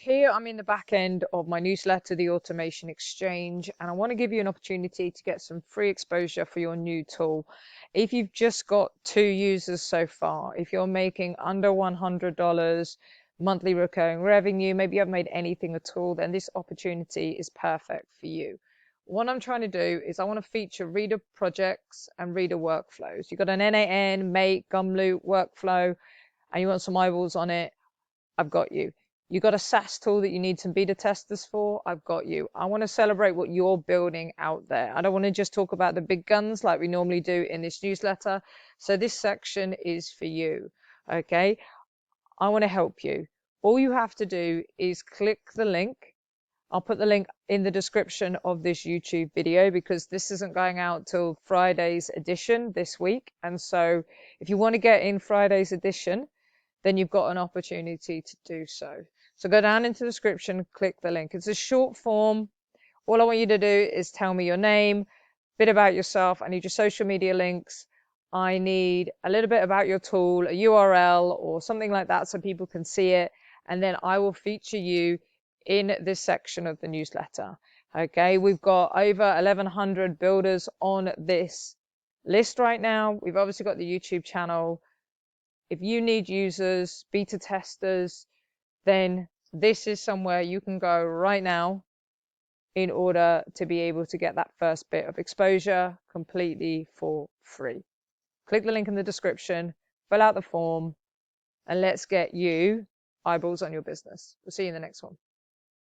Here I'm in the back end of my newsletter, The Automation Exchange, and I want to give you an opportunity to get some free exposure for your new tool. If you've just got 2 users so far, if you're making under $100 monthly recurring revenue, maybe you haven't made anything at all, then this opportunity is perfect for you. What I'm trying to do is I want to feature reader projects and reader workflows. You've got an NAN, Make, Gumloot workflow, and you want some eyeballs on it. I've got you. You got a Saas tool that you need some beta testers for? I've got you. I want to celebrate what you're building out there. I don't want to just talk about the big guns like we normally do in this newsletter. So this section is for you. Okay. I want to help you. All you have to do is click the link. I'll put the link in the description of this YouTube video because this isn't going out till Friday's edition this week. And so if you want to get in Friday's edition, then you've got an opportunity to do so. So go down into the description, click the link. It's a short form. All I want you to do is tell me your name, a bit about yourself. I need your social media links. I need a little bit about your tool, a URL or something like that so people can see it. And then I will feature you in this section of the newsletter. Okay, we've got over 1,100 builders on this list right now. We've obviously got the YouTube channel. If you need users, beta testers, then this is somewhere you can go right now in order to be able to get that first bit of exposure completely for free. Click the link in the description, fill out the form, and let's get you eyeballs on your business. We'll see you in the next one.